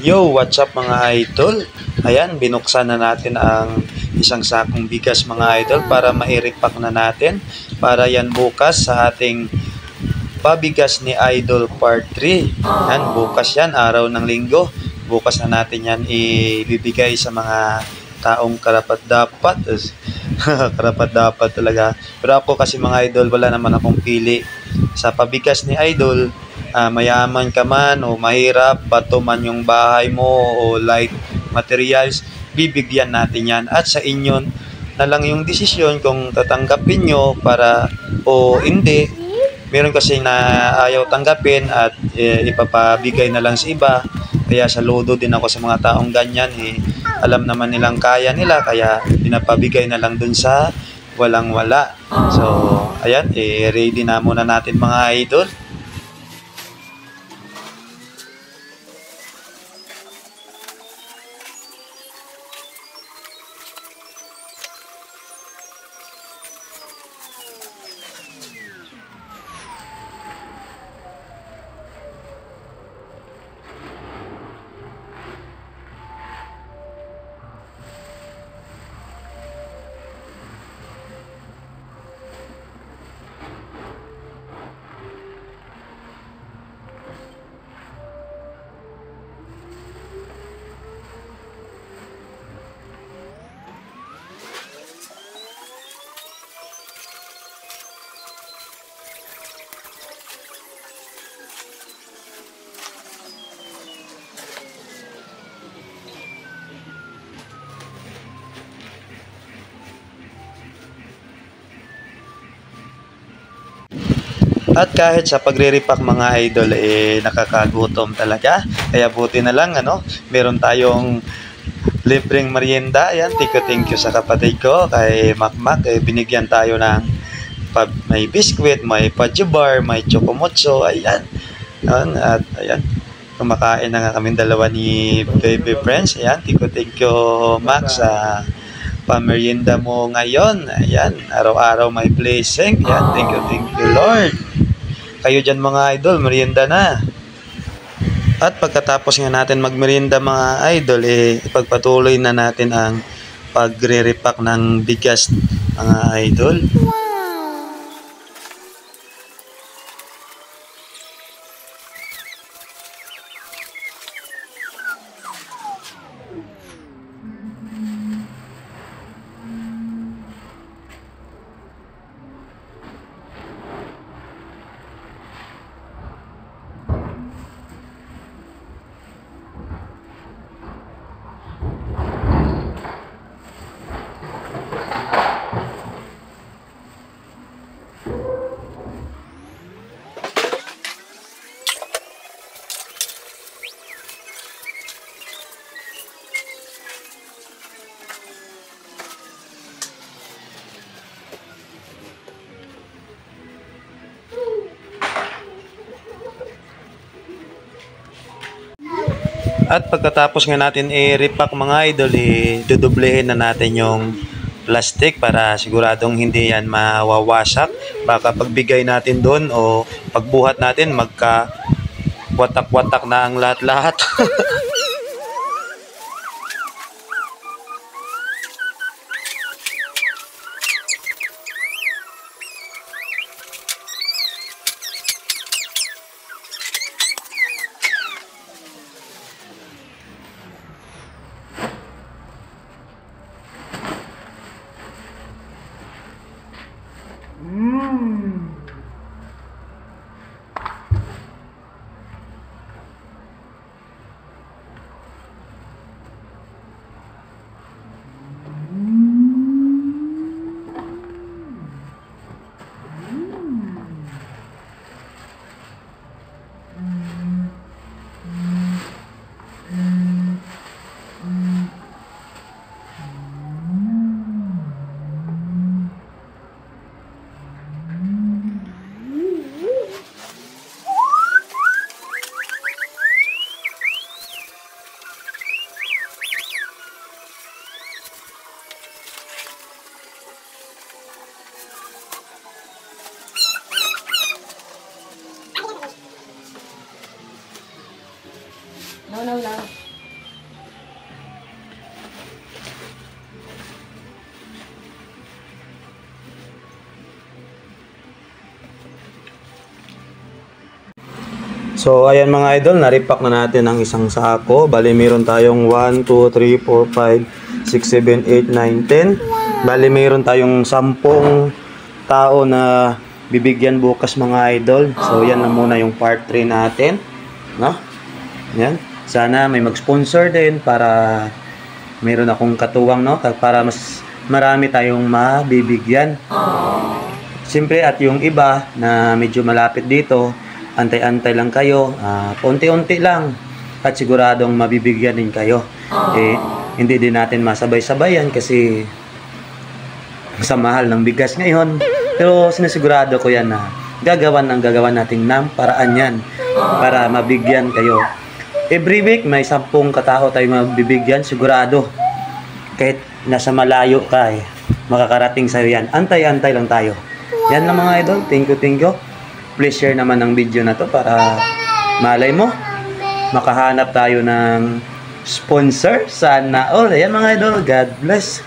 Yo, what's up mga idol? Ayan, binuksan na natin ang isang sakong bigas mga idol para ma-repack na natin para yan bukas sa ating pabigas ni Idol Part 3. Yan, bukas yan, araw ng linggo. Bukas na natin yan ibibigay sa mga taong karapat-dapat. Karapat-dapat talaga. Pero ako kasi mga idol, wala naman akong pili. Sa pabigas ni Idol, mayaman ka man o mahirap, bato man yung bahay mo o light materials, bibigyan natin yan. At sa inyo na lang yung desisyon kung tatanggapin nyo para o hindi. Meron kasi na ayaw tanggapin at ipapabigay na lang sa iba. Kaya saludo din ako sa mga taong ganyan. Alam naman nilang kaya nila, kaya pinapabigay na lang dun sa walang wala. So, ayan, ready na muna natin mga idol. At kahit sa pagre-repack mga idol, nakakagutom talaga. Kaya buti na lang, meron tayong libreng merienda. Ayan, thank you sa kapatid ko, kay Makmak. Binigyan tayo ng may biskwit, may fudge bar, may chocomocho. Ayan. At ayan, kumakain na nga kaming dalawa ni Baby Friends. Ayan, thank you Max sa pamerienda mo ngayon. Ayan, araw-araw may blessing. Ayan, thank you Lord. Kayo dyan mga idol, merienda na. At pagkatapos nga natin magmerienda mga idol, ipagpatuloy na natin ang pagre-repack ng bigas mga idol. At pagkatapos nga natin i-repack mga idol, dudublehin na natin yung plastic para siguradong hindi yan mawawasak. Baka pagbigay natin doon o pagbuhat natin, magka watak-watak na ang lahat-lahat. No. So, ayan mga idol, na-repack na natin ang isang sako. Bali, meron tayong 1, 2, 3, 4, 5, 6, 7, 8, 9, 10. Bali, meron tayong 10 tao na bibigyan bukas mga idol. So, yan lang muna yung part 3 natin. No? Yan. Sana may mag-sponsor din para meron akong katuwang, no? Para mas marami tayong mabibigyan. Siyempre, at yung iba na medyo malapit dito, antay-antay lang kayo, unti-unti lang at siguradong mabibigyan din kayo. Hindi din natin masabay-sabayan kasi sa mahal ng bigas ngayon, pero sinisigurado ko yan na gagawan nating ng paraan yan para mabigyan kayo. Every week may 10 katao tayo mabibigyan, sigurado. Kahit nasa malayo ka makakarating sa'yo yan. Antay-antay lang tayo. Yan lang mga idol, thank you. Please share naman ang video na to para malay mo makahanap tayo ng sponsor. Sana all. Ayan mga idol, God bless.